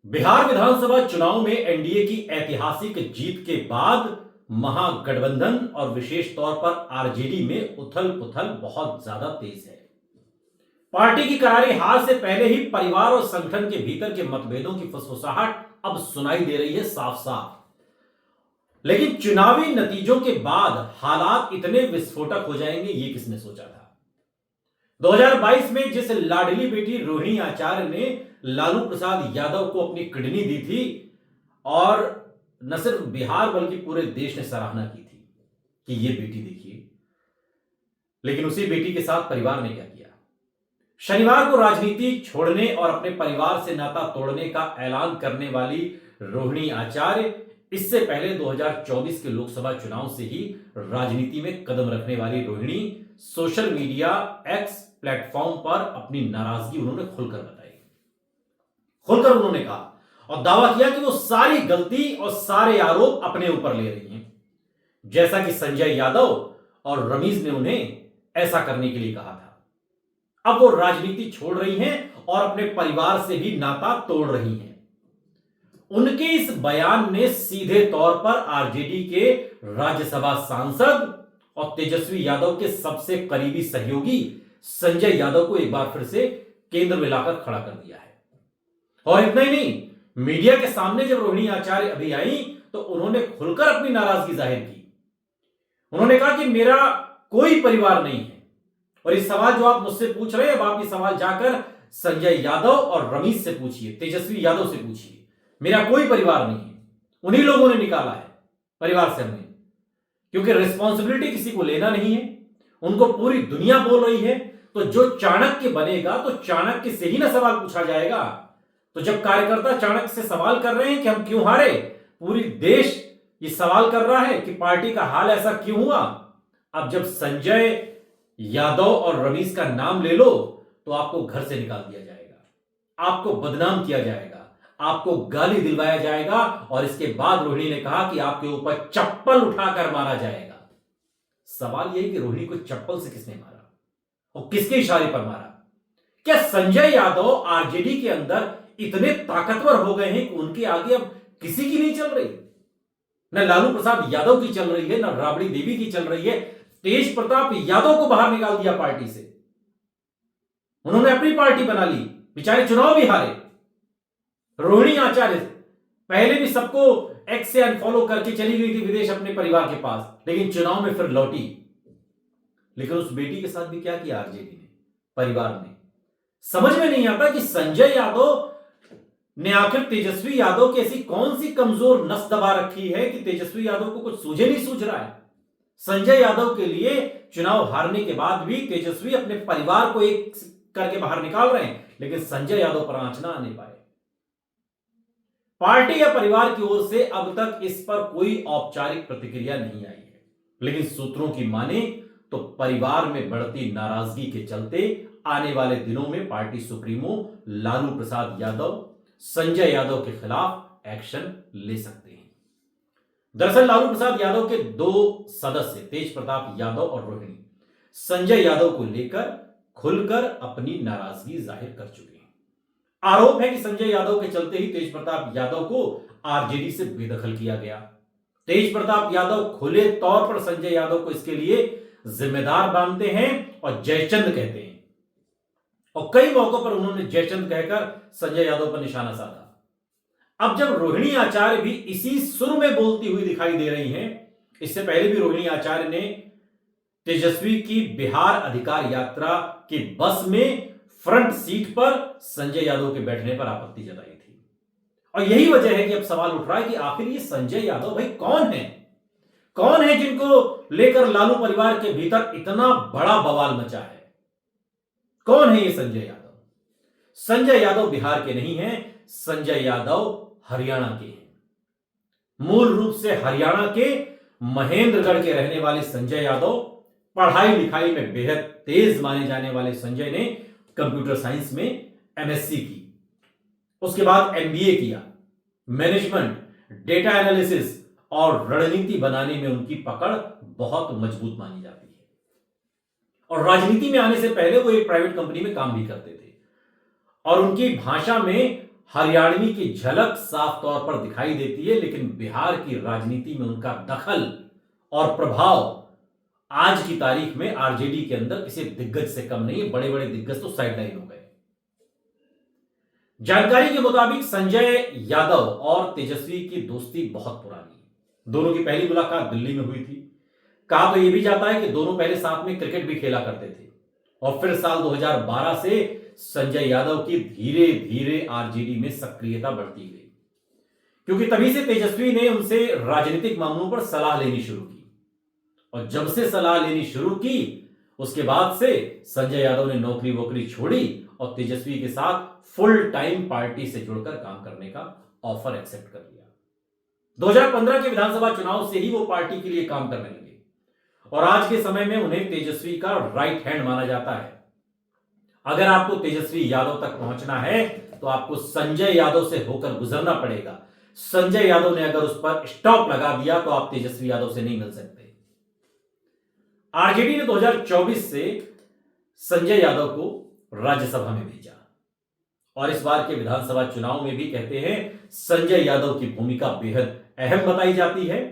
बिहार विधानसभा चुनाव में एनडीए की ऐतिहासिक जीत के बाद महागठबंधन और विशेष तौर पर आरजेडी में उथल पुथल बहुत ज्यादा तेज है। पार्टी की करारी हार से पहले ही परिवार और संगठन के भीतर के मतभेदों की फुसफुसाहट अब सुनाई दे रही है साफ साफ। लेकिन चुनावी नतीजों के बाद हालात इतने विस्फोटक हो जाएंगे ये किसने सोचा था। 2022 में जिस लाडली बेटी रोहिणी आचार्य ने लालू प्रसाद यादव को अपनी किडनी दी थी और न सिर्फ बिहार बल्कि पूरे देश ने सराहना की थी कि ये बेटी देखिए, लेकिन उसी बेटी के साथ परिवार ने क्या किया। शनिवार को राजनीति छोड़ने और अपने परिवार से नाता तोड़ने का ऐलान करने वाली रोहिणी आचार्य इससे पहले 2024 के लोकसभा चुनाव से ही राजनीति में कदम रखने वाली Rohini social media x platform पर अपनी नाराजगी उन्होंने खुलकर बताई। खुलकर उन्होंने कहा और दावा किया कि वो सारी गलती और सारे आरोप अपने ऊपर ले रही हैं, जैसा कि संजय यादव और रमीज ने उन्हें ऐसा करने के लिए कहा था। अब वो राजनीति छोड़ रही हैं और अपने परिवार से भी नाता तोड़ रही हैं। उनके इस बयान ने सीधे तौर पर आरजेडी के राज्यसभा सांसद और तेजस्वी यादव के सबसे करीबी सहयोगी संजय यादव को एक बार फिर से केंद्र में लाकर खड़ा कर दिया है। और इतना ही नहीं, मीडिया के सामने जब रोहिणी आचार्य अभी आई तो उन्होंने खुलकर अपनी नाराजगी जाहिर की। उन्होंने कहा कि मेरा कोई परिवार नहीं है और इस सवाल जो आप मुझसे पूछ रहे हैं, अब आप ये सवाल जाकर संजय यादव और रमीज से पूछिए, तेजस्वी यादव से पूछिए। मेरा कोई परिवार नहीं है, उन्हीं लोगों ने निकाला है परिवार से हमें, क्योंकि रिस्पॉन्सिबिलिटी किसी को लेना नहीं है। उनको पूरी दुनिया बोल रही है तो जो चाणक्य बनेगा तो चाणक्य से ही ना सवाल पूछा जाएगा। तो जब कार्यकर्ता चाणक्य से सवाल कर रहे हैं कि हम क्यों हारे, पूरी देश ये सवाल कर रहा है कि पार्टी का हाल ऐसा क्यों हुआ। अब जब संजय यादव और रमीज का नाम ले लो तो आपको घर से निकाल दिया जाएगा, आपको बदनाम किया जाएगा, आपको गाली दिलवाया जाएगा और इसके बाद रोहिणी ने कहा कि आपके ऊपर चप्पल उठाकर मारा जाएगा। सवाल यह कि रोहिणी को चप्पल से किसने मारा और किसके इशारे पर मारा। क्या संजय यादव आरजेडी के अंदर इतने ताकतवर हो गए हैं कि उनके आगे अब किसी की नहीं चल रही? न लालू प्रसाद यादव की चल रही है, न राबड़ी देवी की चल रही है। तेज प्रताप यादव को बाहर निकाल दिया पार्टी से, उन्होंने अपनी पार्टी बना ली, बेचारे चुनाव भी हारे। रोहिणी आचार्य पहले भी सबको एक्स से अनफॉलो करके चली गई थी विदेश अपने परिवार के पास, लेकिन चुनाव में फिर लौटी। लेकिन उस बेटी के साथ भी क्या किया आरजेडी ने, परिवार ने। समझ में नहीं आता कि संजय यादव ने आखिर तेजस्वी यादव की ऐसी कौन सी कमजोर नस दबा रखी है कि तेजस्वी यादव को कुछ सूझे नहीं सूझ रहा है। संजय यादव के लिए चुनाव हारने के बाद भी तेजस्वी अपने परिवार को एक करके बाहर निकाल रहे हैं, लेकिन संजय यादव पर आंच ना आने पाए। पार्टी या परिवार की ओर से अब तक इस पर कोई औपचारिक प्रतिक्रिया नहीं आई है, लेकिन सूत्रों की माने तो परिवार में बढ़ती नाराजगी के चलते आने वाले दिनों में पार्टी सुप्रीमो लालू प्रसाद यादव संजय यादव के खिलाफ एक्शन ले सकते हैं। दरअसल लालू प्रसाद यादव के दो सदस्य तेज प्रताप यादव और रोहिणी संजय यादव को लेकर खुलकर अपनी नाराजगी जाहिर कर चुके हैं। आरोप है कि संजय यादव के चलते ही तेज प्रताप यादव को आरजेडी से बेदखल किया गया। तेज प्रताप यादव खुले तौर पर संजय यादव को इसके लिए जिम्मेदार मानते हैं और जयचंद कहते हैं, और कई मौकों पर उन्होंने जयचंद कहकर संजय यादव पर निशाना साधा। अब जब रोहिणी आचार्य भी इसी सुर में बोलती हुई दिखाई दे रही हैं, इससे पहले भी रोहिणी आचार्य ने तेजस्वी की बिहार अधिकार यात्रा की बस में फ्रंट सीट पर संजय यादव के बैठने पर आपत्ति जताई थी। और यही वजह है कि अब सवाल उठ रहा है कि आखिर ये संजय यादव भाई कौन है, कौन है जिनको लेकर लालू परिवार के भीतर इतना बड़ा बवाल मचा है। कौन है ये संजय यादव? संजय यादव बिहार के नहीं हैं, संजय यादव हरियाणा के हैं। मूल रूप से हरियाणा के महेंद्रगढ़ के रहने वाले संजय यादव, पढ़ाई लिखाई में बेहद तेज माने जाने वाले संजय ने कंप्यूटर साइंस में एमएससी की, उसके बाद एमबीए किया। मैनेजमेंट, डेटा एनालिसिस और रणनीति बनाने में उनकी पकड़ बहुत मजबूत मानी जाती है। और राजनीति में आने से पहले वो एक प्राइवेट कंपनी में काम भी करते थे और उनकी भाषा में हरियाणवी की झलक साफ तौर पर दिखाई देती है, लेकिन बिहार की राजनीति में उनका दखल और प्रभाव आज की तारीख में आरजेडी के अंदर किसी दिग्गज से कम नहीं है। बड़े बड़े दिग्गज तो साइडलाइन हो गए। जानकारी के मुताबिक संजय यादव और तेजस्वी की दोस्ती बहुत पुरानी है। दोनों की पहली मुलाकात दिल्ली में हुई थी। कहा तो यह भी जाता है कि दोनों पहले साथ में क्रिकेट भी खेला करते थे और फिर साल 2012 से संजय यादव की धीरे धीरे आरजेडी में सक्रियता बढ़ती गई, क्योंकि तभी से तेजस्वी ने उनसे राजनीतिक मामलों पर सलाह लेनी शुरू की और जब से सलाह लेनी शुरू की उसके बाद से संजय यादव ने नौकरी वोकरी छोड़ी और तेजस्वी के साथ फुल टाइम पार्टी से जुड़कर काम करने का ऑफर एक्सेप्ट कर लिया। 2015 के विधानसभा चुनाव से ही वो पार्टी के लिए काम करने लगे और आज के समय में उन्हें तेजस्वी का राइट हैंड माना जाता है। अगर आपको तेजस्वी यादव तक पहुंचना है तो आपको संजय यादव से होकर गुजरना पड़ेगा। संजय यादव ने अगर उस पर स्टॉप लगा दिया तो आप तेजस्वी यादव से नहीं मिल सकते। आरजेडी ने 2024 से संजय यादव को राज्यसभा में भेजा और इस बार के विधानसभा चुनाव में भी कहते हैं संजय यादव की भूमिका बेहद अहम बताई जाती है।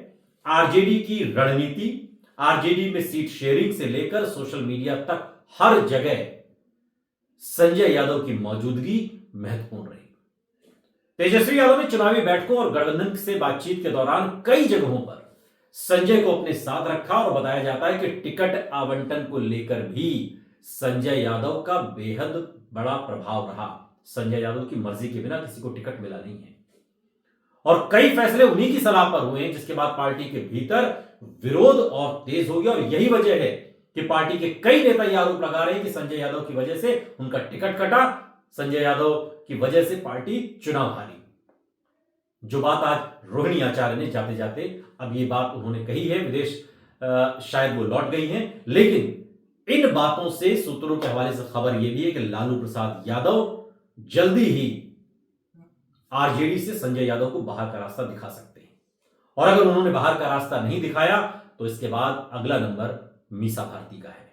आरजेडी की रणनीति, आरजेडी में सीट शेयरिंग से लेकर सोशल मीडिया तक हर जगह संजय यादव की मौजूदगी महत्वपूर्ण रही। तेजस्वी यादव ने चुनावी बैठकों और गठबंधन से बातचीत के दौरान कई जगहों पर संजय को अपने साथ रखा और बताया जाता है कि टिकट आवंटन को लेकर भी संजय यादव का बेहद बड़ा प्रभाव रहा। संजय यादव की मर्जी के बिना किसी को टिकट मिला नहीं है और कई फैसले उन्हीं की सलाह पर हुए हैं, जिसके बाद पार्टी के भीतर विरोध और तेज हो गया और यही वजह है कि पार्टी के कई नेता यह आरोप लगा रहे हैं कि संजय यादव की वजह से उनका टिकट कटा, संजय यादव की वजह से पार्टी चुनाव हारी। जो बात आज रोहिणी आचार्य ने जाते जाते अब ये बात उन्होंने कही है, विदेश शायद वो लौट गई हैं, लेकिन इन बातों से सूत्रों के हवाले से खबर यह भी है कि लालू प्रसाद यादव जल्दी ही आरजेडी से संजय यादव को बाहर का रास्ता दिखा सकते हैं और अगर उन्होंने बाहर का रास्ता नहीं दिखाया तो इसके बाद अगला नंबर मीसा भारती का है।